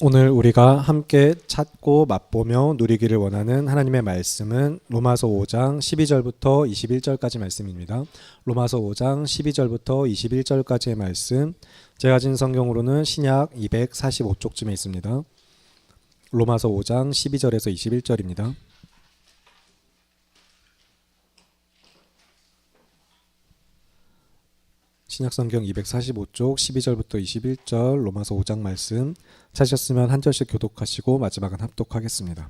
오늘 우리가 함께 찾고 맛보며 누리기를 원하는 하나님의 말씀은 로마서 5장 12절부터 21절까지 말씀입니다. 로마서 5장 12절부터 21절까지의 말씀, 제가 가진 성경으로는 신약 245쪽쯤에 있습니다. 로마서 5장 12절에서 21절입니다. 신약성경 245쪽 12절부터 21절 로마서 5장 말씀 찾으셨으면 한 절씩 교독하시고 마지막은 합독하겠습니다.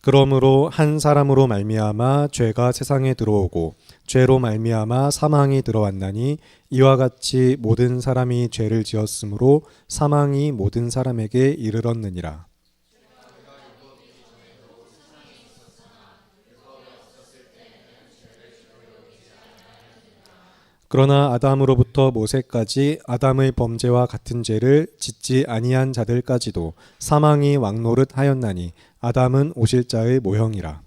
그러므로 한 사람으로 말미암아 죄가 세상에 들어오고 죄로 말미암아 사망이 들어왔나니 이와 같이 모든 사람이 죄를 지었으므로 사망이 모든 사람에게 이르렀느니라. 그러나 아담으로부터 모세까지 아담의 범죄와 같은 죄를 짓지 아니한 자들까지도 사망이 왕노릇하였나니 아담은 오실 자의 모형이라.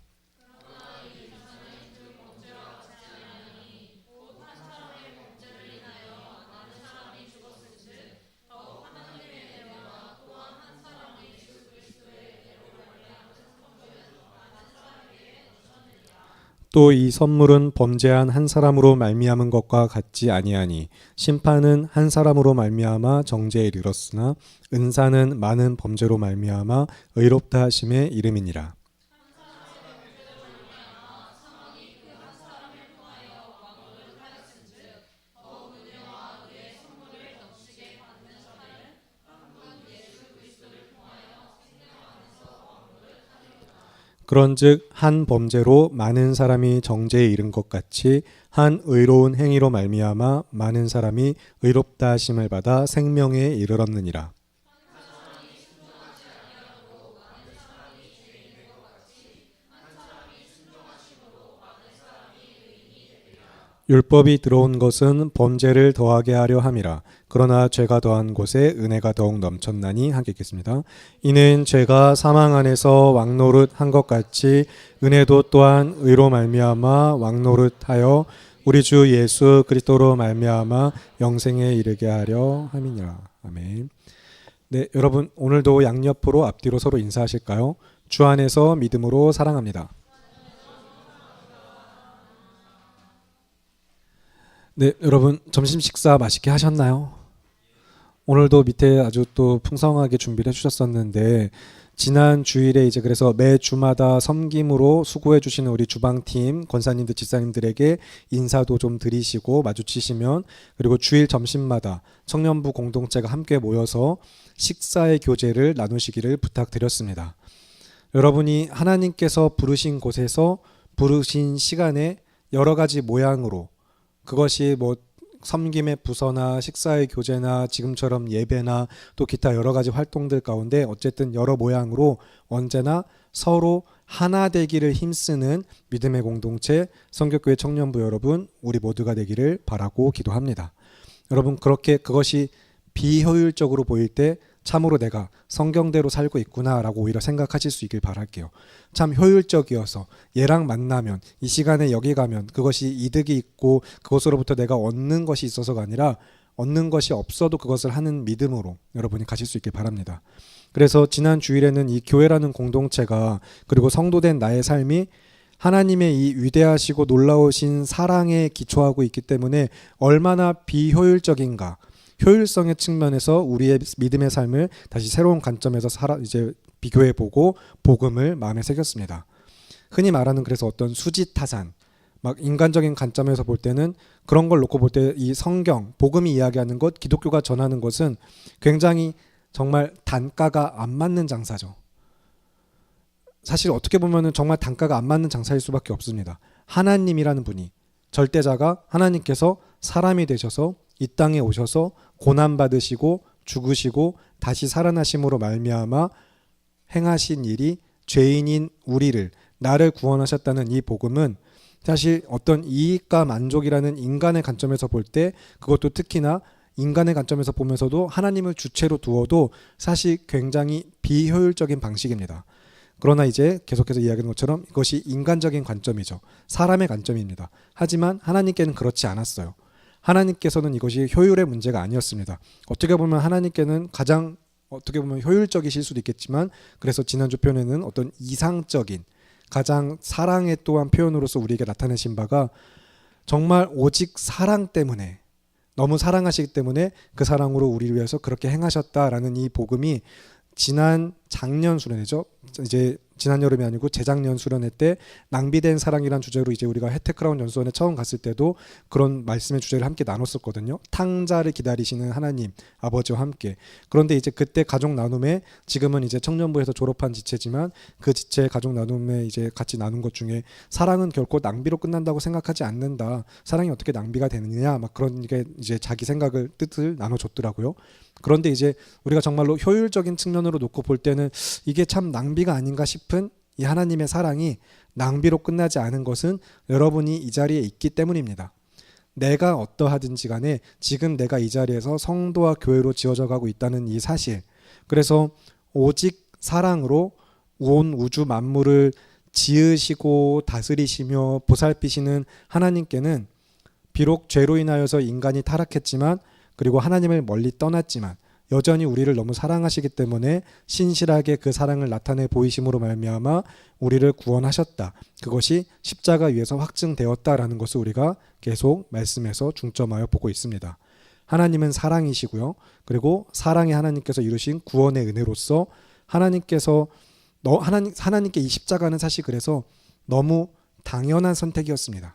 또 이 선물은 범죄한 한 사람으로 말미암은 것과 같지 아니하니 심판은 한 사람으로 말미암아 정죄에 이르렀으나 은사는 많은 범죄로 말미암아 의롭다 하심의 이름이니라. 그런즉 한 범죄로 많은 사람이 정죄에 이른 것 같이 한 의로운 행위로 말미암아 많은 사람이 의롭다 하심을 받아 생명에 이르렀느니라. 율법이 들어온 것은 범죄를 더하게 하려 함이라. 그러나 죄가 더한 곳에 은혜가 더욱 넘쳤나니 하겠습니다. 이는 죄가 사망 안에서 왕노릇한 것 같이 은혜도 또한 의로 말미암아 왕노릇하여 우리 주 예수 그리스도로 말미암아 영생에 이르게 하려 함이니라. 아멘. 네, 여러분 오늘도 양옆으로 앞뒤로 서로 인사하실까요? 주 안에서 믿음으로 사랑합니다. 네, 여러분 점심 식사 맛있게 하셨나요? 오늘도 밑에 아주 또 풍성하게 준비를 해주셨었는데 지난 주일에 이제 그래서 매 주마다 섬김으로 수고해 주시는 우리 주방팀 권사님들 집사님들에게 인사도 좀 드리시고 마주치시면, 그리고 주일 점심마다 청년부 공동체가 함께 모여서 식사의 교제를 나누시기를 부탁드렸습니다. 여러분이 하나님께서 부르신 곳에서 부르신 시간에 여러 가지 모양으로, 그것이 뭐 섬김의 부서나 식사의 교제나 지금처럼 예배나 또 기타 여러 가지 활동들 가운데 어쨌든 여러 모양으로 언제나 서로 하나 되기를 힘쓰는 믿음의 공동체 성결교회 청년부 여러분, 우리 모두가 되기를 바라고 기도합니다. 여러분, 그렇게 그것이 비효율적으로 보일 때 참으로 내가 성경대로 살고 있구나라고 오히려 생각하실 수 있길 바랄게요. 참 효율적이어서 얘랑 만나면 이 시간에 여기 가면 그것이 이득이 있고 그것으로부터 내가 얻는 것이 있어서가 아니라 얻는 것이 없어도 그것을 하는 믿음으로 여러분이 가실 수 있길 바랍니다. 그래서 지난 주일에는 이 교회라는 공동체가, 그리고 성도된 나의 삶이 하나님의 이 위대하시고 놀라우신 사랑에 기초하고 있기 때문에 얼마나 비효율적인가, 효율성의 측면에서 우리의 믿음의 삶을 다시 새로운 관점에서 이제 비교해보고 복음을 마음에 새겼습니다. 흔히 말하는 그래서 어떤 수지타산, 막 인간적인 관점에서 볼 때는 그런 걸 놓고 볼 때 이 성경, 복음이 이야기하는 것, 기독교가 전하는 것은 굉장히 정말 단가가 안 맞는 장사죠. 사실 어떻게 보면 정말 단가가 안 맞는 장사일 수밖에 없습니다. 하나님이라는 분이, 절대자가 하나님께서 사람이 되셔서 이 땅에 오셔서 고난받으시고 죽으시고 다시 살아나심으로 말미암아 행하신 일이 죄인인 우리를, 나를 구원하셨다는 이 복음은 사실 어떤 이익과 만족이라는 인간의 관점에서 볼 때, 그것도 특히나 인간의 관점에서 보면서도 하나님을 주체로 두어도 사실 굉장히 비효율적인 방식입니다. 그러나 이제 계속해서 이야기하는 것처럼 이것이 인간적인 관점이죠. 사람의 관점입니다. 하지만 하나님께는 그렇지 않았어요. 하나님께서는 이것이 효율의 문제가 아니었습니다. 어떻게 보면 하나님께는 가장 어떻게 보면 효율적이실 수도 있겠지만 그래서 지난주 표현에는 어떤 이상적인 가장 사랑의 또한 표현으로서 우리에게 나타내신 바가 정말 오직 사랑 때문에 너무 사랑하시기 때문에 그 사랑으로 우리를 위해서 그렇게 행하셨다라는 이 복음이 지난 작년 수련회죠. 이제 지난 여름이 아니고 재작년 수련회 때 낭비된 사랑이란 주제로 이제 우리가 혜택크라운 연수원에 처음 갔을 때도 그런 말씀의 주제를 함께 나눴었거든요. 탕자를 기다리시는 하나님 아버지와 함께. 그런데 이제 그때 가족 나눔에 지금은 이제 청년부에서 졸업한 지체지만 그 지체 가족 나눔에 이제 같이 나눈 것 중에 사랑은 결코 낭비로 끝난다고 생각하지 않는다. 사랑이 어떻게 낭비가 되느냐 막 그런 게 이제 자기 생각을 뜻을 나눠줬더라고요. 그런데 이제 우리가 정말로 효율적인 측면으로 놓고 볼 때는 이게 참 낭비가 아닌가 싶은 이 하나님의 사랑이 낭비로 끝나지 않은 것은 여러분이 이 자리에 있기 때문입니다. 내가 어떠하든지 간에 지금 내가 이 자리에서 성도와 교회로 지어져 가고 있다는 이 사실, 그래서 오직 사랑으로 온 우주 만물을 지으시고 다스리시며 보살피시는 하나님께는 비록 죄로 인하여서 인간이 타락했지만 그리고 하나님을 멀리 떠났지만 여전히 우리를 너무 사랑하시기 때문에 신실하게 그 사랑을 나타내 보이심으로 말미암아 우리를 구원하셨다. 그것이 십자가 위에서 확증되었다라는 것을 우리가 계속 말씀에서 중점하여 보고 있습니다. 하나님은 사랑이시고요. 그리고 사랑의 하나님께서 이루신 구원의 은혜로서 하나님께 이 십자가는 사실 그래서 너무 당연한 선택이었습니다.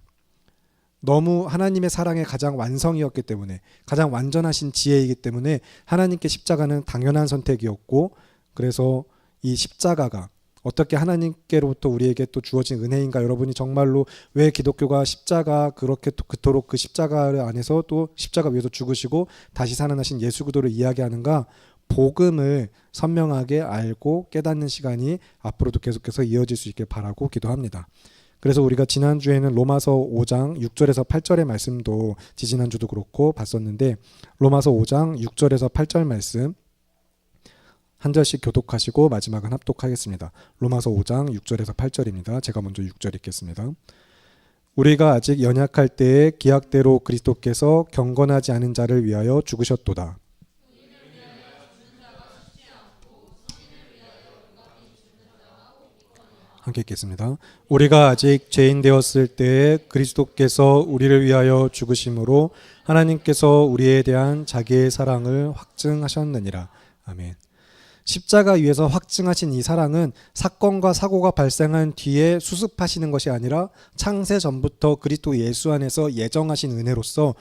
너무 하나님의 사랑의 가장 완성이었기 때문에 가장 완전하신 지혜이기 때문에 하나님께 십자가는 당연한 선택이었고 그래서 이 십자가가 어떻게 하나님께로부터 우리에게 또 주어진 은혜인가 여러분이 정말로 왜 기독교가 십자가 그렇게 그토록 그 십자가 안에서 또 십자가 위에서 죽으시고 다시 살아나신 예수 그리스도를 이야기하는가 복음을 선명하게 알고 깨닫는 시간이 앞으로도 계속해서 이어질 수 있길 바라고 기도합니다. 그래서 우리가 지난주에는 로마서 5장 6절에서 8절의 말씀도 지지난주도 그렇고 봤었는데 로마서 5장 6절에서 8절 말씀 한 절씩 교독하시고 마지막은 합독하겠습니다. 로마서 5장 6절에서 8절입니다. 제가 먼저 6절 읽겠습니다. 우리가 아직 연약할 때에 기약대로 그리스도께서 경건하지 않은 자를 위하여 죽으셨도다. 함께 읽겠습니다. 우리가 아직 죄인 되었을 때에 그리스도께서 우리를 위하여 죽으심으로 하나님께서 우리에 대한 자기의 사랑을 확증하셨느니라. 아멘. 십자가 위에서 확증하신 이 사랑은 사건과 사고가 발생한 뒤에 수습하시는 것이 아니라 창세 전부터 그리스도 예수 안에서 예정하신 은혜로서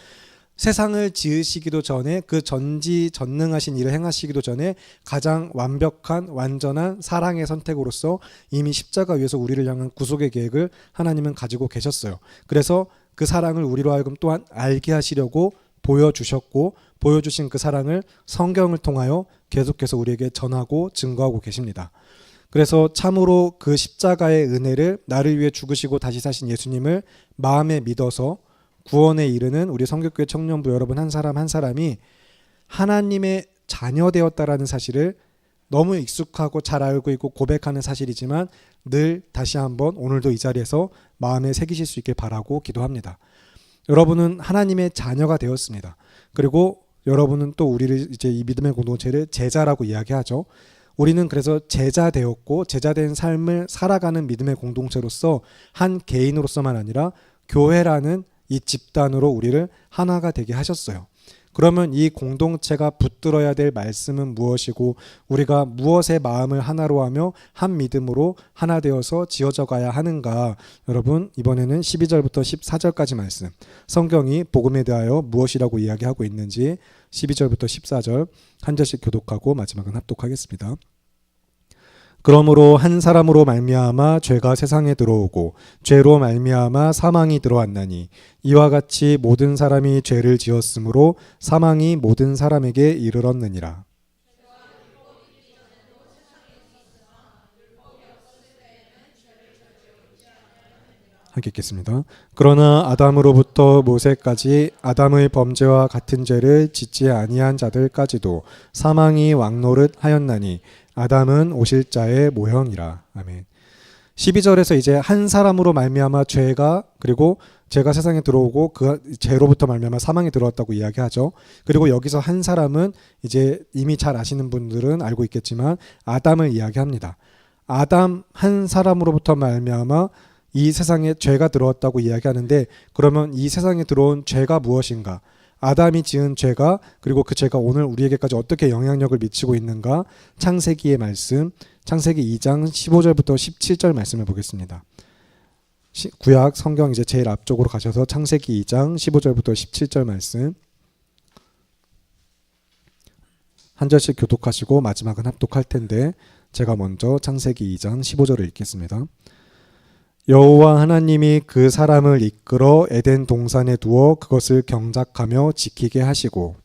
세상을 지으시기도 전에 그 전지전능하신 일을 행하시기도 전에 가장 완벽한 완전한 사랑의 선택으로서 이미 십자가 위에서 우리를 향한 구속의 계획을 하나님은 가지고 계셨어요. 그래서 그 사랑을 우리로 하여금 또한 알게 하시려고 보여주셨고 보여주신 그 사랑을 성경을 통하여 계속해서 우리에게 전하고 증거하고 계십니다. 그래서 참으로 그 십자가의 은혜를 나를 위해 죽으시고 다시 사신 예수님을 마음에 믿어서 구원에 이르는 우리 성교교회 청년부 여러분 한 사람 한 사람이 하나님의 자녀 되었다라는 사실을 너무 익숙하고 잘 알고 있고 고백하는 사실이지만 늘 다시 한번 오늘도 이 자리에서 마음에 새기실 수 있길 바라고 기도합니다. 여러분은 하나님의 자녀가 되었습니다. 그리고 여러분은 또 우리를 이제 이 믿음의 공동체를 제자라고 이야기하죠. 우리는 그래서 제자 되었고 제자된 삶을 살아가는 믿음의 공동체로서 한 개인으로서만 아니라 교회라는 이 집단으로 우리를 하나가 되게 하셨어요. 그러면 이 공동체가 붙들어야 될 말씀은 무엇이고 우리가 무엇의 마음을 하나로 하며 한 믿음으로 하나 되어서 지어져 가야 하는가. 여러분 이번에는 12절부터 14절까지 말씀 성경이 복음에 대하여 무엇이라고 이야기하고 있는지 12절부터 14절 한 절씩 교독하고 마지막은 합독하겠습니다. 그러므로 한 사람으로 말미암아 죄가 세상에 들어오고 죄로 말미암아 사망이 들어왔나니 이와 같이 모든 사람이 죄를 지었으므로 사망이 모든 사람에게 이르렀느니라. 함께 읽겠습니다. 그러나 아담으로부터 모세까지 아담의 범죄와 같은 죄를 짓지 아니한 자들까지도 사망이 왕노릇 하였나니 아담은 오실 자의 모형이라. 아멘. 12절에서 이제 한 사람으로 말미암아 죄가 그리고 죄가 세상에 들어오고 그 죄로부터 말미암아 사망이 들어왔다고 이야기하죠. 그리고 여기서 한 사람은 이제 이미 잘 아시는 분들은 알고 있겠지만 아담을 이야기합니다. 아담 한 사람으로부터 말미암아 이 세상에 죄가 들어왔다고 이야기하는데, 그러면 이 세상에 들어온 죄가 무엇인가? 아담이 지은 죄가, 그리고 그 죄가 오늘 우리에게까지 어떻게 영향력을 미치고 있는가? 창세기의 말씀, 창세기 2장 15절부터 17절 말씀을 보겠습니다. 구약 성경 이제 제일 앞쪽으로 가셔서 창세기 2장 15절부터 17절 말씀 한 절씩 교독하시고 마지막은 합독할 텐데, 제가 먼저 창세기 2장 15절을 읽겠습니다. 여호와 하나님이 그 사람을 이끌어 에덴 동산에 두어 그것을 경작하며 지키게 하시고,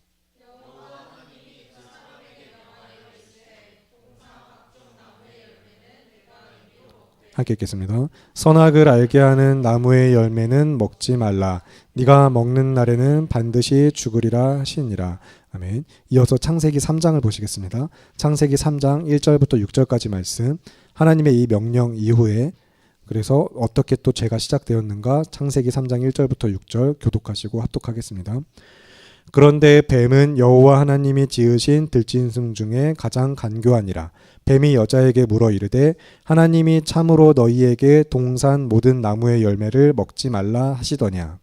함께 읽겠습니다. 선악을 알게 하는 나무의 열매는 먹지 말라. 네가 먹는 날에는 반드시 죽으리라 하시니라. 아멘. 이어서 창세기 3장을 보시겠습니다. 창세기 3장 1절부터 6절까지 말씀, 하나님의 이 명령 이후에 그래서 어떻게 또 죄가 시작되었는가, 창세기 3장 1절부터 6절 교독하시고 합독하겠습니다. 그런데 뱀은 여호와 하나님이 지으신 들짐승 중에 가장 간교하니라. 뱀이 여자에게 물어 이르되 하나님이 참으로 너희에게 동산 모든 나무의 열매를 먹지 말라 하시더냐.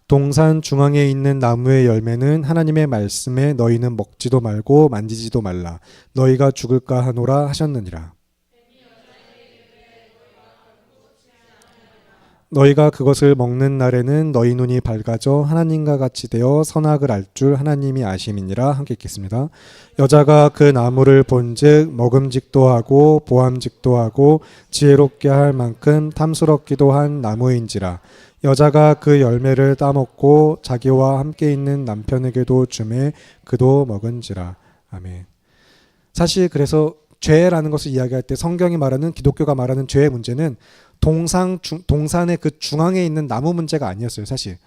동산 중앙에 있는 나무의 열매는 하나님의 말씀에 너희는 먹지도 말고 만지지도 말라. 너희가 죽을까 하노라 하셨느니라. 너희가 그것을 먹는 날에는 너희 눈이 밝아져 하나님과 같이 되어 선악을 알 줄 하나님이 아심이니라. 함께 읽겠습니다. 여자가 그 나무를 본즉 먹음직도 하고 보암직도 하고 지혜롭게 할 만큼 탐스럽기도 한 나무인지라. 여자가 그 열매를 따먹고 자기와 함께 있는 남편에게도 주매 그도 먹은지라. 아멘. 사실 그래서 죄라는 것을 이야기할 때 성경이 말하는, 기독교가 말하는 죄의 문제는 동산의 그 중앙에 있는 나무 문제가 아니었어요. 사실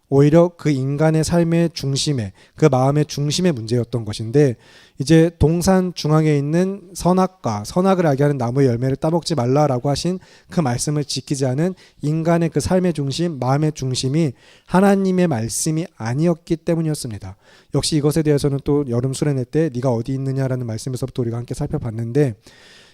오히려 그 인간의 삶의 중심에, 그 마음의 중심의 문제였던 것인데, 이제 동산 중앙에 있는 선악을 알게 하는 나무의 열매를 따먹지 말라라고 하신 그 말씀을 지키지 않은 인간의 그 삶의 중심, 마음의 중심이 하나님의 말씀이 아니었기 때문이었습니다. 역시 이것에 대해서는 또 여름 수련회 때 네가 어디 있느냐라는 말씀에서부터 우리가 함께 살펴봤는데,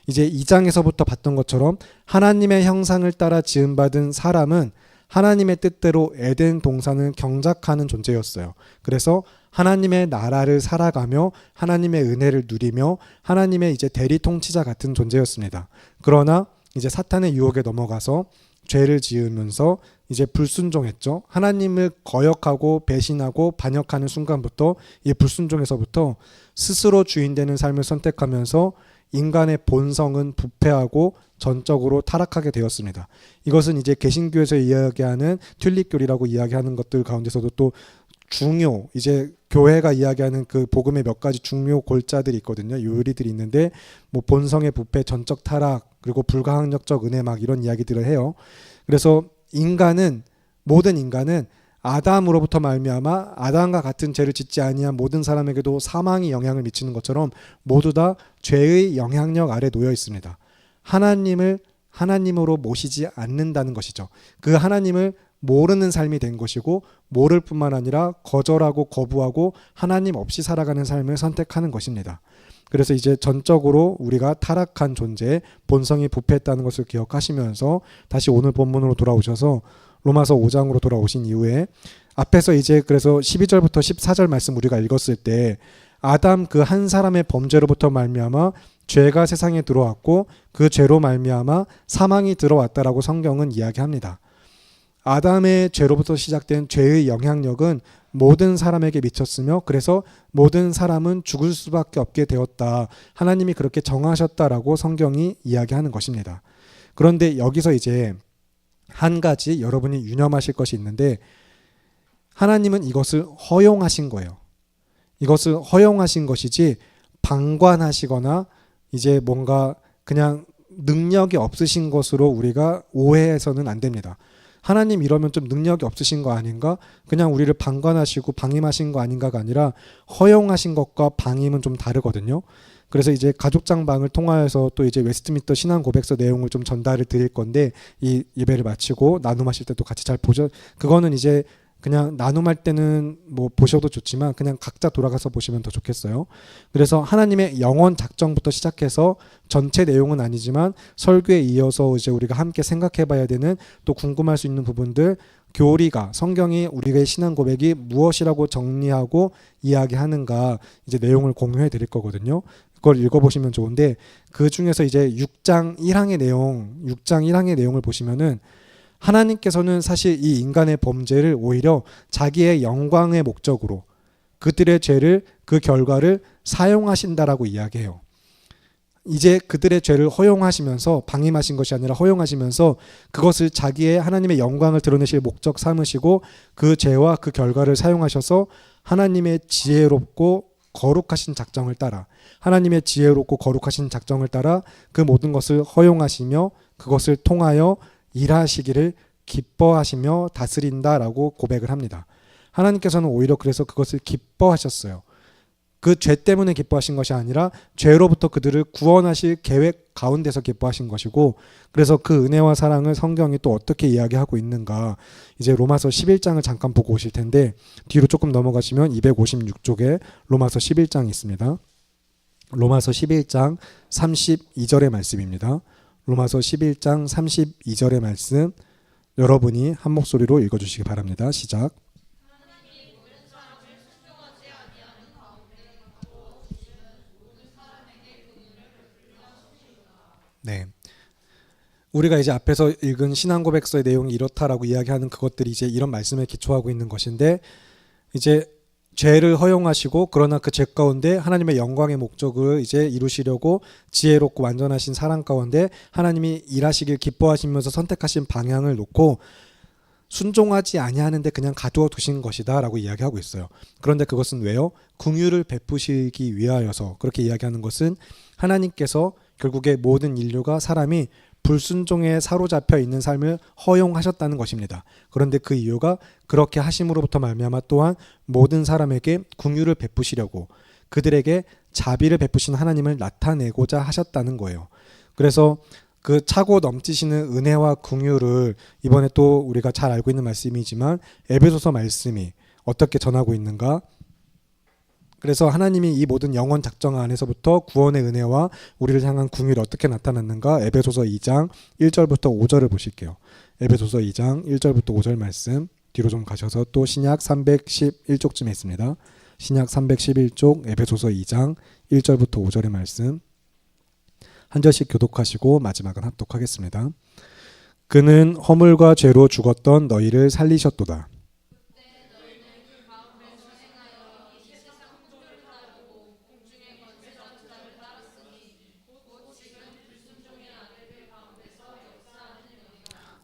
이제 2장에서부터 봤던 것처럼 하나님의 형상을 따라 지음받은 사람은 하나님의 뜻대로 에덴 동산을 경작하는 존재였어요. 그래서 하나님의 나라를 살아가며 하나님의 은혜를 누리며 하나님의 이제 대리 통치자 같은 존재였습니다. 그러나 이제 사탄의 유혹에 넘어가서 죄를 지으면서 이제 불순종했죠. 하나님을 거역하고 배신하고 반역하는 순간부터, 이 불순종에서부터 스스로 주인 되는 삶을 선택하면서 인간의 본성은 부패하고 전적으로 타락하게 되었습니다. 이것은 이제 개신교에서 이야기하는 튤립교리라고 이야기하는 것들 가운데서도 또 이제 교회가 이야기하는 그 복음의 몇 가지 중요 골자들이 있거든요. 요리들이 있는데, 뭐 본성의 부패, 전적 타락, 그리고 불가항력적 은혜, 막 이런 이야기들을 해요. 그래서 모든 인간은 아담으로부터 말미암아 아담과 같은 죄를 짓지 아니한 모든 사람에게도 사망이 영향을 미치는 것처럼 모두 다 죄의 영향력 아래 놓여 있습니다. 하나님을 하나님으로 모시지 않는다는 것이죠. 그 하나님을 모르는 삶이 된 것이고, 모를 뿐만 아니라 거절하고 거부하고 하나님 없이 살아가는 삶을 선택하는 것입니다. 그래서 이제 전적으로 우리가 타락한 존재, 본성이 부패했다는 것을 기억하시면서 다시 오늘 본문으로 돌아오셔서 로마서 5장으로 돌아오신 이후에 앞에서 이제 그래서 12절부터 14절 말씀 우리가 읽었을 때 아담 그 한 사람의 범죄로부터 말미암아 죄가 세상에 들어왔고 그 죄로 말미암아 사망이 들어왔다라고 성경은 이야기합니다. 아담의 죄로부터 시작된 죄의 영향력은 모든 사람에게 미쳤으며, 그래서 모든 사람은 죽을 수밖에 없게 되었다. 하나님이 그렇게 정하셨다라고 성경이 이야기하는 것입니다. 그런데 여기서 이제 한 가지 여러분이 유념하실 것이 있는데, 하나님은 이것을 허용하신 거예요. 이것을 허용하신 것이지 방관하시거나 이제 뭔가 그냥 능력이 없으신 것으로 우리가 오해해서는 안 됩니다. 하나님 이러면 좀 능력이 없으신 거 아닌가? 그냥 우리를 방관하시고 방임하신 거 아닌가가 아니라, 허용하신 것과 방임은 좀 다르거든요. 그래서 이제 가족장방을 통하여서 또 이제 웨스트민스터 신앙 고백서 내용을 좀 전달을 드릴 건데, 이 예배를 마치고 나눔하실 때도 같이 잘 보죠. 그거는 이제 그냥 나눔할 때는 뭐 보셔도 좋지만 그냥 각자 돌아가서 보시면 더 좋겠어요. 그래서 하나님의 영원 작정부터 시작해서 전체 내용은 아니지만 설교에 이어서 이제 우리가 함께 생각해 봐야 되는, 또 궁금할 수 있는 부분들, 교리가, 성경이 우리의 신앙 고백이 무엇이라고 정리하고 이야기하는가, 이제 내용을 공유해 드릴 거거든요. 그걸 읽어보시면 좋은데, 그 중에서 이제 6장 1항의 내용을 보시면은 하나님께서는 사실 이 인간의 범죄를 오히려 자기의 영광의 목적으로 그들의 죄를, 그 결과를 사용하신다라고 이야기해요. 이제 그들의 죄를 허용하시면서, 방임하신 것이 아니라 허용하시면서 그것을 자기의 하나님의 영광을 드러내실 목적 삼으시고 그 죄와 그 결과를 사용하셔서 하나님의 지혜롭고 거룩하신 작정을 따라, 하나님의 지혜롭고 거룩하신 작정을 따라 그 모든 것을 허용하시며 그것을 통하여 일하시기를 기뻐하시며 다스린다라고 고백을 합니다. 하나님께서는 오히려 그래서 그것을 기뻐하셨어요. 그 죄 때문에 기뻐하신 것이 아니라 죄로부터 그들을 구원하실 계획 가운데서 기뻐하신 것이고, 그래서 그 은혜와 사랑을 성경이 또 어떻게 이야기하고 있는가, 이제 로마서 11장을 잠깐 보고 오실 텐데, 뒤로 조금 넘어가시면 256쪽에 로마서 11장이 있습니다. 로마서 11장 32절의 말씀입니다. 로마서 11장 32절의 말씀, 여러분이 한 목소리로 읽어주시기 바랍니다. 시작. 네, 우리가 이제 앞에서 읽은 신앙 고백서의 내용이 이렇다라고 이야기하는 그것들이 이제 이런 말씀에 기초하고 있는 것인데, 이제 죄를 허용하시고 그러나 그 죄 가운데 하나님의 영광의 목적을 이제 이루시려고 지혜롭고 완전하신 사랑 가운데 하나님이 일하시길 기뻐하시면서 선택하신 방향을 놓고 순종하지 아니하는데 그냥 가두어 두신 것이다 라고 이야기하고 있어요. 그런데 그것은 왜요? 긍휼을 베푸시기 위하여서. 그렇게 이야기하는 것은 하나님께서 결국에 모든 인류가, 사람이 불순종에 사로잡혀 있는 삶을 허용하셨다는 것입니다. 그런데 그 이유가 그렇게 하심으로부터 말미암아 또한 모든 사람에게 긍휼을 베푸시려고, 그들에게 자비를 베푸신 하나님을 나타내고자 하셨다는 거예요. 그래서 그 차고 넘치시는 은혜와 긍휼을 이번에 또 우리가 잘 알고 있는 말씀이지만 에베소서 말씀이 어떻게 전하고 있는가? 그래서 하나님이 이 모든 영원 작정 안에서부터 구원의 은혜와 우리를 향한 긍휼이 어떻게 나타났는가? 에베소서 2장 1절부터 5절을 보실게요. 에베소서 2장 1절부터 5절 말씀, 뒤로 좀 가셔서 또 신약 311쪽쯤에 있습니다. 신약 311쪽 에베소서 2장 1절부터 5절의 말씀, 한 절씩 교독하시고 마지막은 합독하겠습니다. 그는 허물과 죄로 죽었던 너희를 살리셨도다.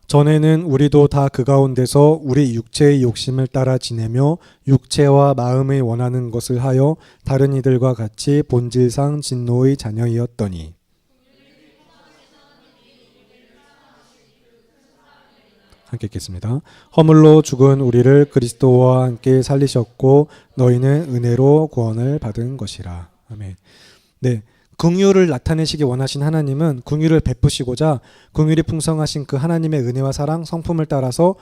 전에는 우리도 다 그 가운데서 우리 육체의 욕심을 따라 지내며 육체와 마음의 원하는 것을 하여 다른 이들과 같이 본질상 진노의 자녀이었더니, 함께 읽겠습니다. 허물로 죽은 우리를 그리스도와 함께 살리셨고 너희는 은혜로 구원을 받은 것이라. 아멘. 네, 긍휼을 나타내시기 원하신 하나님은 긍휼을 베푸시고자 긍휼이 풍성하신 그 하나님의 은혜와 사랑, 성품을 따라서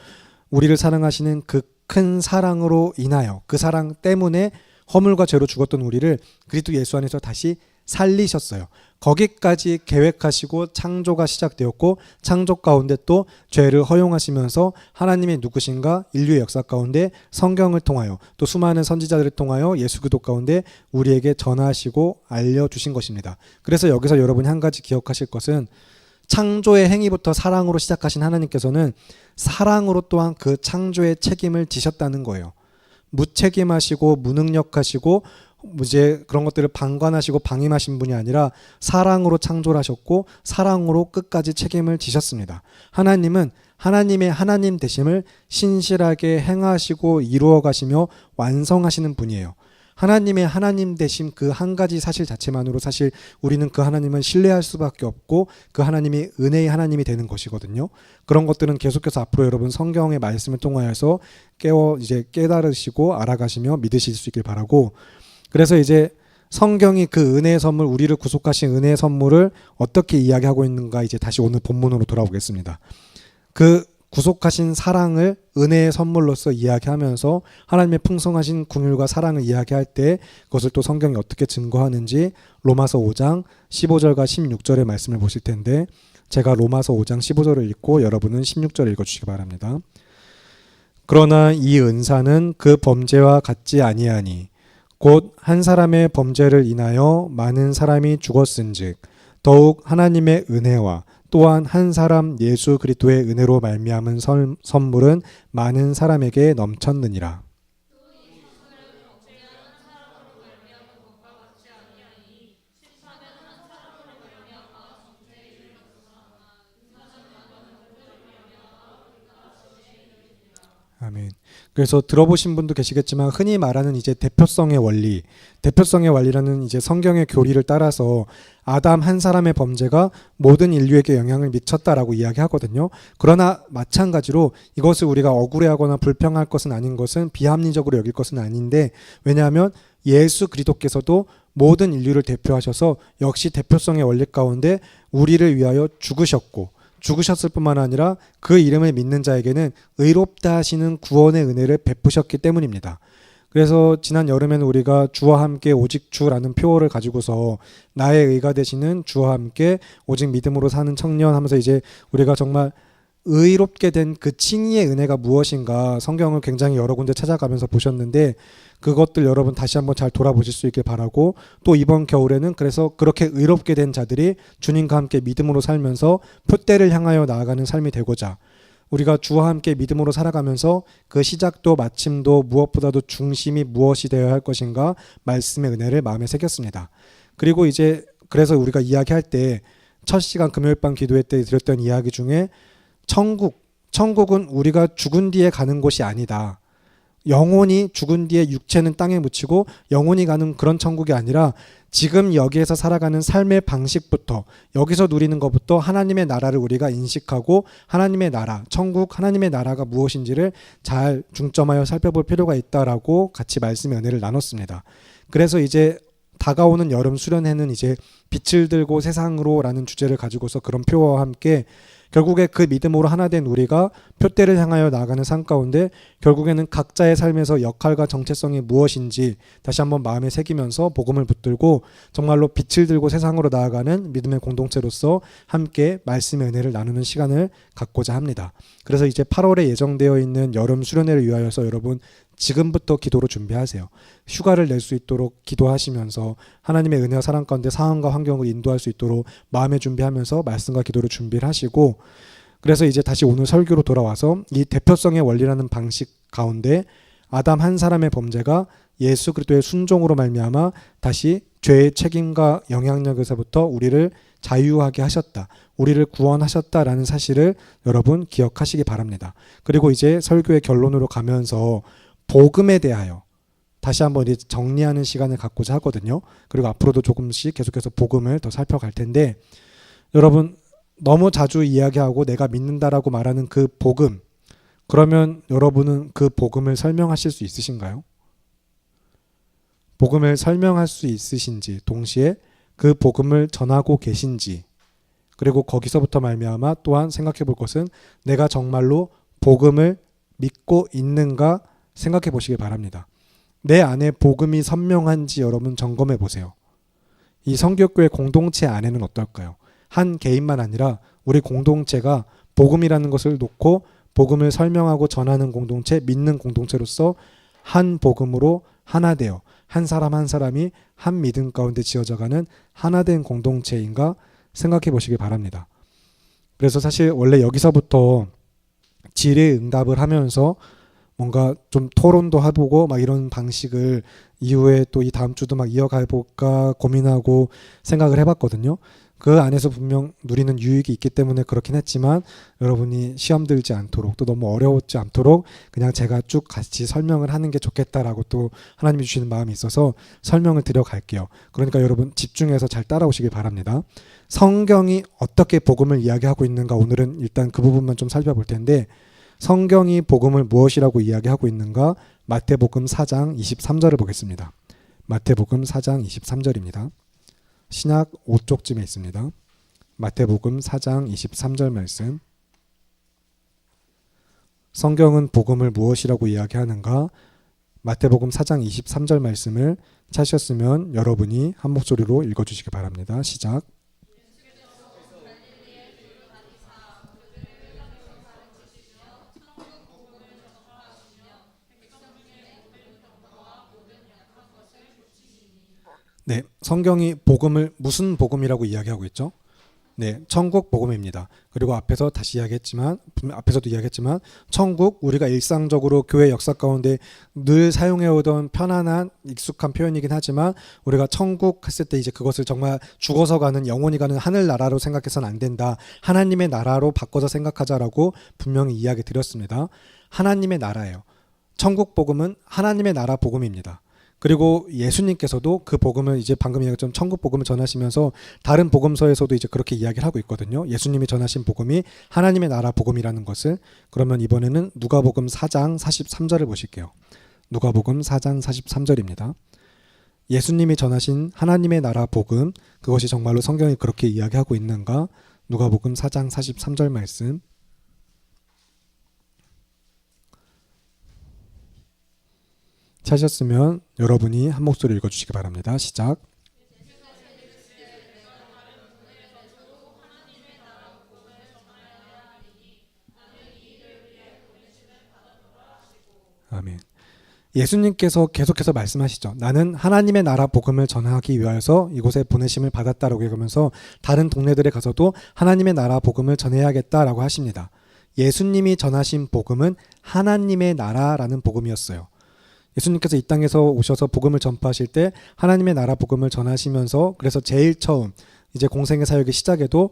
우리를 사랑하시는 그 큰 사랑으로 인하여, 그 사랑 때문에 허물과 죄로 죽었던 우리를 그리스도 예수 안에서 다시 살리셨어요. 거기까지 계획하시고 창조가 시작되었고, 창조 가운데 또 죄를 허용하시면서 하나님이 누구신가, 인류의 역사 가운데 성경을 통하여 또 수많은 선지자들을 통하여 예수 그리스도 가운데 우리에게 전하시고 알려주신 것입니다. 그래서 여기서 여러분이 한 가지 기억하실 것은, 창조의 행위부터 사랑으로 시작하신 하나님께서는 사랑으로 또한 그 창조의 책임을 지셨다는 거예요. 무책임하시고 무능력하시고 이제 그런 것들을 방관하시고 방임하신 분이 아니라 사랑으로 창조를 하셨고 사랑으로 끝까지 책임을 지셨습니다. 하나님은 하나님의 하나님 되심을 신실하게 행하시고 이루어 가시며 완성하시는 분이에요. 하나님의 하나님 되심 그 한 가지 사실 자체만으로 사실 우리는 그 하나님을 신뢰할 수밖에 없고 그 하나님이 은혜의 하나님이 되는 것이거든요. 그런 것들은 계속해서 앞으로 여러분 성경의 말씀을 통하여서 깨달으시고 알아가시며 믿으실 수 있길 바라고, 그래서 이제 성경이 그 은혜의 선물, 우리를 구속하신 은혜의 선물을 어떻게 이야기하고 있는가 이제 다시 오늘 본문으로 돌아오겠습니다. 그 구속하신 사랑을 은혜의 선물로서 이야기하면서 하나님의 풍성하신 긍휼과 사랑을 이야기할 때 그것을 또 성경이 어떻게 증거하는지 로마서 5장 15절과 16절의 말씀을 보실 텐데 제가 로마서 5장 15절을 읽고 여러분은 16절을 읽어주시기 바랍니다. 그러나 이 은사는 그 범죄와 같지 아니하니 곧 한 사람의 범죄를 인하여 많은 사람이 죽었은즉 더욱 하나님의 은혜와 또한 한 사람 예수 그리스도의 은혜로 말미암은 선물은 많은 사람에게 넘쳤느니라. 아멘. 그래서 들어보신 분도 계시겠지만 흔히 말하는 이제 대표성의 원리라는 이제 성경의 교리를 따라서 아담 한 사람의 범죄가 모든 인류에게 영향을 미쳤다라고 이야기하거든요. 그러나 마찬가지로 이것을 우리가 억울해하거나 불평할 것은 아닌 것은 비합리적으로 여길 것은 아닌데 왜냐하면 예수 그리스도께서도 모든 인류를 대표하셔서 역시 대표성의 원리 가운데 우리를 위하여 죽으셨을 뿐만 아니라 그 이름을 믿는 자에게는 의롭다 하시는 구원의 은혜를 베푸셨기 때문입니다. 그래서 지난 여름에는 우리가 주와 함께 오직 주라는 표어를 가지고서 나의 의가 되시는 주와 함께 오직 믿음으로 사는 청년 하면서 이제 우리가 정말 의롭게 된 그 칭의의 은혜가 무엇인가 성경을 굉장히 여러 군데 찾아가면서 보셨는데 그것들 여러분 다시 한번 잘 돌아보실 수 있길 바라고 또 이번 겨울에는 그래서 그렇게 의롭게 된 자들이 주님과 함께 믿음으로 살면서 표대를 향하여 나아가는 삶이 되고자 우리가 주와 함께 믿음으로 살아가면서 그 시작도 마침도 무엇보다도 중심이 무엇이 되어야 할 것인가 말씀의 은혜를 마음에 새겼습니다. 그리고 이제 그래서 우리가 이야기할 때 첫 시간 금요일 밤 기도회 때 드렸던 이야기 중에 천국은 우리가 죽은 뒤에 가는 곳이 아니다. 영혼이 죽은 뒤에 육체는 땅에 묻히고 영혼이 가는 그런 천국이 아니라 지금 여기에서 살아가는 삶의 방식부터 여기서 누리는 것부터 하나님의 나라를 우리가 인식하고 하나님의 나라, 천국 하나님의 나라가 무엇인지를 잘 중점하여 살펴볼 필요가 있다라고 같이 말씀의 은혜를 나눴습니다. 그래서 이제 다가오는 여름 수련회는 이제 빛을 들고 세상으로라는 주제를 가지고서 그런 표어와 함께 결국에 그 믿음으로 하나 된 우리가 표대를 향하여 나아가는 삶 가운데 결국에는 각자의 삶에서 역할과 정체성이 무엇인지 다시 한번 마음에 새기면서 복음을 붙들고 정말로 빛을 들고 세상으로 나아가는 믿음의 공동체로서 함께 말씀의 은혜를 나누는 시간을 갖고자 합니다. 그래서 이제 8월에 예정되어 있는 여름 수련회를 위하여서 여러분 지금부터 기도로 준비하세요. 휴가를 낼 수 있도록 기도하시면서 하나님의 은혜와 사랑 가운데 상황과 환경을 인도할 수 있도록 마음의 준비하면서 말씀과 기도를 준비를 하시고 그래서 이제 다시 오늘 설교로 돌아와서 이 대표성의 원리라는 방식 가운데 아담 한 사람의 범죄가 예수 그리스도의 순종으로 말미암아 다시 죄의 책임과 영향력에서부터 우리를 자유하게 하셨다. 우리를 구원하셨다라는 사실을 여러분 기억하시기 바랍니다. 그리고 이제 설교의 결론으로 가면서 복음에 대하여 다시 한번 이제 정리하는 시간을 갖고자 하거든요. 그리고 앞으로도 조금씩 계속해서 복음을 더 살펴갈 텐데 여러분 너무 자주 이야기하고 내가 믿는다라고 말하는 그 복음 그러면 여러분은 그 복음을 설명하실 수 있으신가요? 복음을 설명할 수 있으신지 동시에 그 복음을 전하고 계신지 그리고 거기서부터 말미암아 또한 생각해 볼 것은 내가 정말로 복음을 믿고 있는가 생각해 보시길 바랍니다. 내 안에 복음이 선명한지 여러분 점검해 보세요. 이 성교교회 공동체 안에는 어떨까요? 한 개인만 아니라 우리 공동체가 복음이라는 것을 놓고 복음을 설명하고 전하는 공동체, 믿는 공동체로서 한 복음으로 하나 되어 한 사람 한 사람이 한 믿음 가운데 지어져가는 하나된 공동체인가 생각해 보시길 바랍니다. 그래서 사실 원래 여기서부터 질의응답을 하면서 뭔가 좀 토론도 해보고 막 이런 방식을 이후에 또 이 다음 주도 막 이어가 볼까 고민하고 생각을 해봤거든요. 그 안에서 분명 누리는 유익이 있기 때문에 그렇긴 했지만 여러분이 시험 들지 않도록 또 너무 어려웠지 않도록 그냥 제가 쭉 같이 설명을 하는 게 좋겠다라고 또 하나님이 주시는 마음이 있어서 설명을 드려갈게요. 그러니까 여러분 집중해서 잘 따라오시길 바랍니다. 성경이 어떻게 복음을 이야기하고 있는가 오늘은 일단 그 부분만 좀 살펴볼 텐데 성경이 복음을 무엇이라고 이야기하고 있는가 마태복음 4장 23절을 보겠습니다. 마태복음 4장 23절입니다. 신약 5쪽쯤에 있습니다. 마태복음 4장 23절 말씀. 성경은 복음을 무엇이라고 이야기하는가? 마태복음 4장 23절 말씀을 찾으셨으면 여러분이 한 목소리로 읽어주시기 바랍니다. 시작. 네, 성경이 복음을 무슨 복음이라고 이야기하고 있죠? 네, 천국 복음입니다. 그리고 앞에서도 이야기했지만 천국, 우리가 일상적으로 교회 역사 가운데 늘 사용해오던 편안한 익숙한 표현이긴 하지만 우리가 천국 했을 때 이제 그것을 정말 죽어서 가는 영원히 가는 하늘나라로 생각해서는 안 된다. 하나님의 나라로 바꿔서 생각하자라고 분명히 이야기 드렸습니다. 하나님의 나라예요. 천국 복음은 하나님의 나라 복음입니다. 그리고 예수님께서도 그 복음을 이제 방금 이야기했던 천국 복음을 전하시면서 다른 복음서에서도 이제 그렇게 이야기를 하고 있거든요. 예수님이 전하신 복음이 하나님의 나라 복음이라는 것을. 그러면 이번에는 누가복음 4장 43절을 보실게요. 누가복음 4장 43절입니다. 예수님이 전하신 하나님의 나라 복음, 그것이 정말로 성경이 그렇게 이야기하고 있는가? 누가복음 4장 43절 말씀. 찾으셨으면 여러분이 한 목소리 읽어주시기 바랍니다. 시작. 아멘. 예수님께서 계속해서 말씀하시죠. 나는 하나님의 나라 복음을 전하기 위하여서 이곳에 보내심을 받았다라고 얘기하면서 다른 동네들에 가서도 하나님의 나라 복음을 전해야겠다라고 하십니다. 예수님이 전하신 복음은 하나님의 나라라는 복음이었어요. 예수님께서 이 땅에서 오셔서 복음을 전파하실 때 하나님의 나라 복음을 전하시면서 그래서 제일 처음 이제 공생의 사역의 시작에도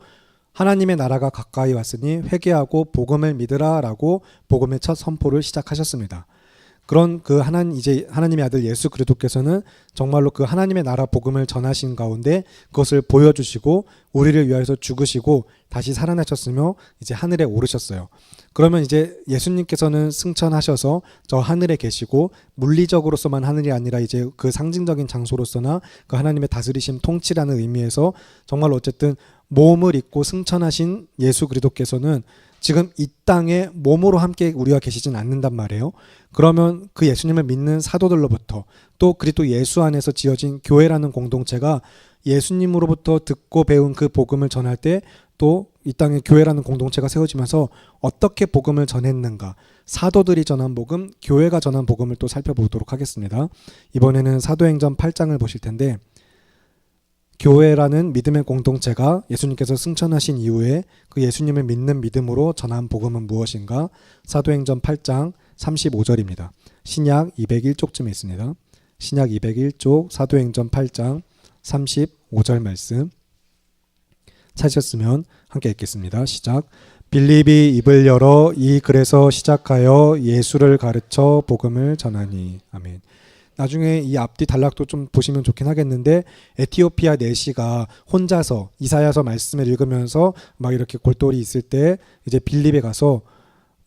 하나님의 나라가 가까이 왔으니 회개하고 복음을 믿으라라고 복음의 첫 선포를 시작하셨습니다. 그런 그 하나님의 아들 예수 그리스도께서는 정말로 그 하나님의 나라 복음을 전하신 가운데 그것을 보여주시고 우리를 위하여서 죽으시고 다시 살아나셨으며 이제 하늘에 오르셨어요. 그러면 이제 예수님께서는 승천하셔서 저 하늘에 계시고 물리적으로서만 하늘이 아니라 이제 그 상징적인 장소로서나 그 하나님의 다스리심 통치라는 의미에서 정말 어쨌든 몸을 입고 승천하신 예수 그리스도께서는 지금 이 땅에 몸으로 함께 우리와 계시진 않는단 말이에요. 그러면 그 예수님을 믿는 사도들로부터 또 그리스도 예수 안에서 지어진 교회라는 공동체가 예수님으로부터 듣고 배운 그 복음을 전할 때 또 이 땅에 교회라는 공동체가 세워지면서 어떻게 복음을 전했는가, 사도들이 전한 복음, 교회가 전한 복음을 또 살펴보도록 하겠습니다. 이번에는 사도행전 8장을 보실 텐데 교회라는 믿음의 공동체가 예수님께서 승천하신 이후에 그 예수님을 믿는 믿음으로 전한 복음은 무엇인가? 사도행전 8장 35절입니다. 신약 201쪽쯤에 있습니다. 신약 201쪽 사도행전 8장 35절 말씀 찾으셨으면 함께 읽겠습니다. 시작. 빌립이 입을 열어 이 글에서 시작하여 예수를 가르쳐 복음을 전하니. 아멘. 나중에 이 앞뒤 단락도 좀 보시면 좋긴 하겠는데 에티오피아 내시가 혼자서 이사야서 말씀을 읽으면서 막 이렇게 골똘히 있을 때 이제 빌립에 가서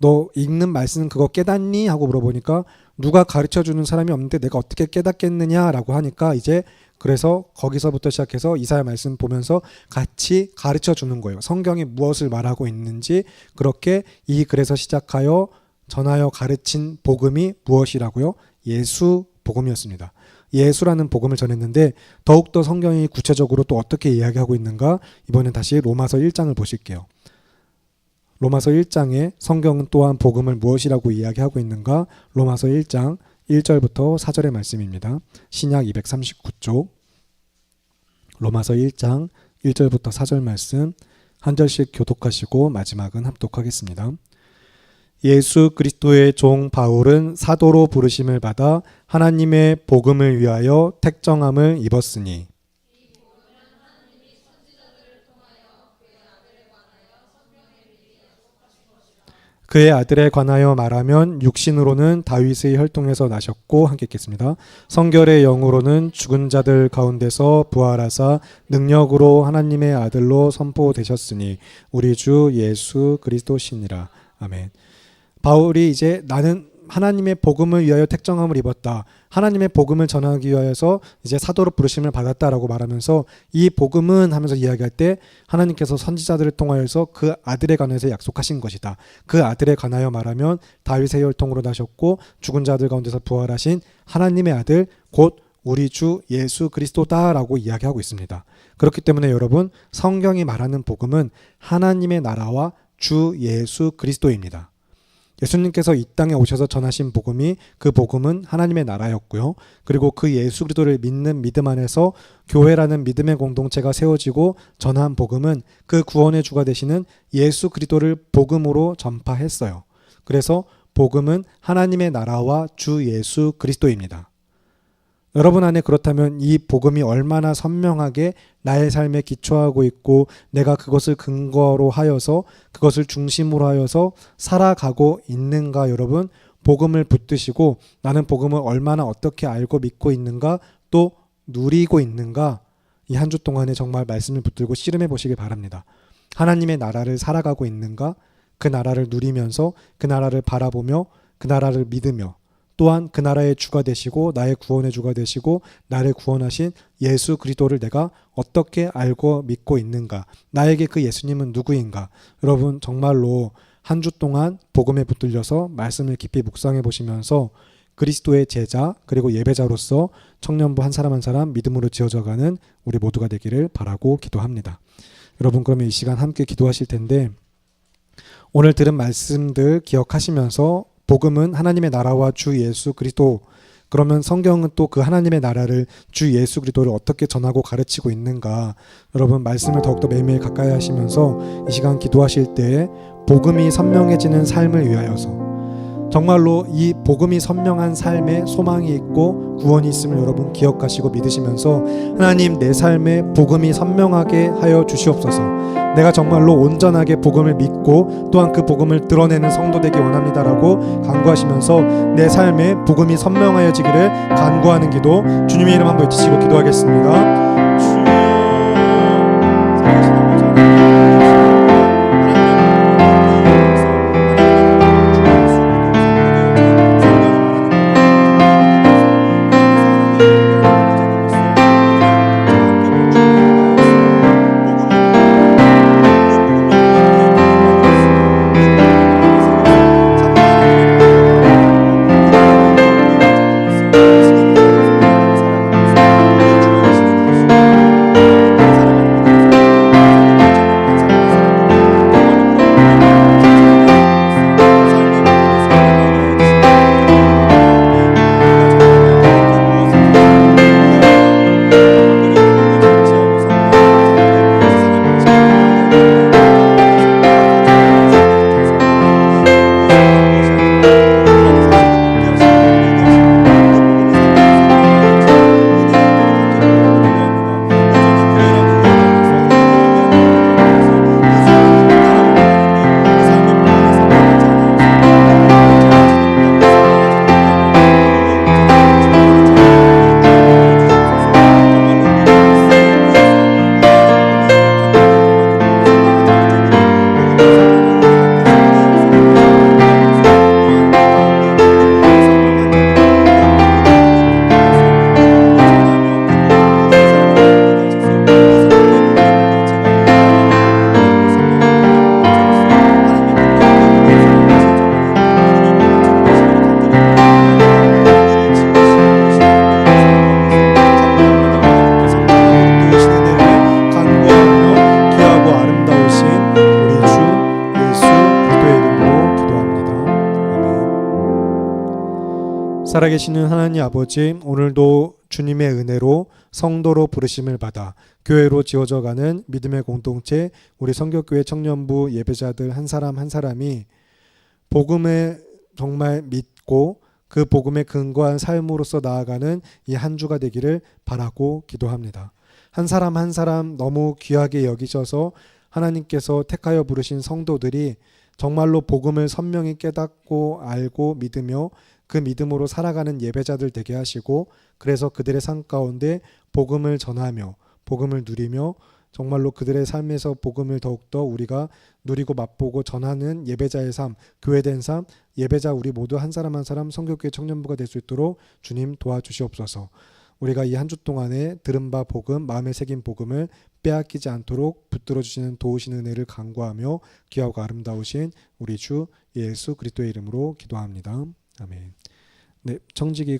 너 읽는 말씀 그거 깨닫니? 하고 물어보니까 누가 가르쳐주는 사람이 없는데 내가 어떻게 깨닫겠느냐라고 하니까 이제 그래서 거기서부터 시작해서 이사야 말씀 보면서 같이 가르쳐주는 거예요. 성경이 무엇을 말하고 있는지 그렇게 이 글에서 시작하여 전하여 가르친 복음이 무엇이라고요? 예수 복음이었습니다. 예수라는 복음을 전했는데 더욱더 성경이 구체적으로 또 어떻게 이야기하고 있는가? 이번엔 다시 로마서 1장을 보실게요. 로마서 1장에 성경은 또한 복음을 무엇이라고 이야기하고 있는가? 로마서 1장 1절부터 4절의 말씀입니다. 신약 239쪽 로마서 1장 1절부터 4절 말씀 한 절씩 교독하시고 마지막은 합독하겠습니다. 예수 그리스도의 종 바울은 사도로 부르심을 받아 하나님의 복음을 위하여 택정함을 입었으니 그의 아들에 관하여 말하면 육신으로는 다윗의 혈통에서 나셨고 함께 읽겠습니다. 성결의 영으로는 죽은 자들 가운데서 부활하사 능력으로 하나님의 아들로 선포되셨으니 우리 주 예수 그리스도시니라. 아멘. 바울이 이제 나는 하나님의 복음을 위하여 택정함을 입었다. 하나님의 복음을 전하기 위하여서 이제 사도로 부르심을 받았다라고 말하면서 이 복음은 하면서 이야기할 때 하나님께서 선지자들을 통하여서 그 아들에 관해서 약속하신 것이다. 그 아들에 관하여 말하면 다윗의 혈통으로 나셨고 죽은 자들 가운데서 부활하신 하나님의 아들 곧 우리 주 예수 그리스도다라고 이야기하고 있습니다. 그렇기 때문에 여러분, 성경이 말하는 복음은 하나님의 나라와 주 예수 그리스도입니다. 예수님께서 이 땅에 오셔서 전하신 복음이, 그 복음은 하나님의 나라였고요. 그리고 그 예수 그리스도를 믿는 믿음 안에서 교회라는 믿음의 공동체가 세워지고 전한 복음은 그 구원의 주가 되시는 예수 그리스도를 복음으로 전파했어요. 그래서 복음은 하나님의 나라와 주 예수 그리스도입니다. 여러분 안에 그렇다면 이 복음이 얼마나 선명하게 나의 삶에 기초하고 있고 내가 그것을 근거로 하여서 그것을 중심으로 하여서 살아가고 있는가. 여러분, 복음을 붙드시고 나는 복음을 얼마나 어떻게 알고 믿고 있는가, 또 누리고 있는가, 이 한 주 동안에 정말 말씀을 붙들고 씨름해 보시길 바랍니다. 하나님의 나라를 살아가고 있는가, 그 나라를 누리면서 그 나라를 바라보며 그 나라를 믿으며 또한 그 나라의 주가 되시고 나의 구원의 주가 되시고 나를 구원하신 예수 그리스도를 내가 어떻게 알고 믿고 있는가, 나에게 그 예수님은 누구인가. 여러분, 정말로 한 주 동안 복음에 붙들려서 말씀을 깊이 묵상해 보시면서 그리스도의 제자 그리고 예배자로서 청년부 한 사람 한 사람 믿음으로 지어져가는 우리 모두가 되기를 바라고 기도합니다. 여러분, 그러면 이 시간 함께 기도하실 텐데, 오늘 들은 말씀들 기억하시면서 복음은 하나님의 나라와 주 예수 그리스도, 그러면 성경은 또 그 하나님의 나라를, 주 예수 그리스도를 어떻게 전하고 가르치고 있는가. 여러분, 말씀을 더욱더 매일매일 가까이 하시면서 이 시간 기도하실 때 복음이 선명해지는 삶을 위하여서 정말로 이 복음이 선명한 삶에 소망이 있고 구원이 있음을 여러분 기억하시고 믿으시면서 하나님, 내 삶에 복음이 선명하게 하여 주시옵소서. 내가 정말로 온전하게 복음을 믿고 또한 그 복음을 드러내는 성도 되기 원합니다라고 간구하시면서 내 삶에 복음이 선명하여지기를 간구하는 기도, 주님의 이름 한번 외치시고 기도하겠습니다. 주여, 살아계신 아버지 살아계시는 하나님 아버지, 오늘도 주님의 은혜로 성도로 부르심을 받아 교회로 지어져가는 믿음의 공동체, 우리 성결교회 청년부 예배자들 한 사람 한 사람이 복음에 정말 믿고 그 복음에 근거한 삶으로서 나아가는 이 한 주가 되기를 바라고 기도합니다. 한 사람 한 사람 너무 귀하게 여기셔서 하나님께서 택하여 부르신 성도들이 정말로 복음을 선명히 깨닫고 알고 믿으며 그 믿음으로 살아가는 예배자들 되게 하시고, 그래서 그들의 삶 가운데 복음을 전하며 복음을 누리며 정말로 그들의 삶에서 복음을 더욱더 우리가 누리고 맛보고 전하는 예배자의 삶, 교회된 삶, 예배자 우리 모두 한 사람 한 사람 성교교회 청년부가 될 수 있도록 주님 도와주시옵소서. 우리가 이 한 주 동안에 들은 바 복음, 마음에 새긴 복음을 빼앗기지 않도록 붙들어 주시는 도우시는 은혜를 간구하며 귀하고 아름다우신 우리 주 예수 그리스도의 이름으로 기도합니다. 아멘. 네, 청지기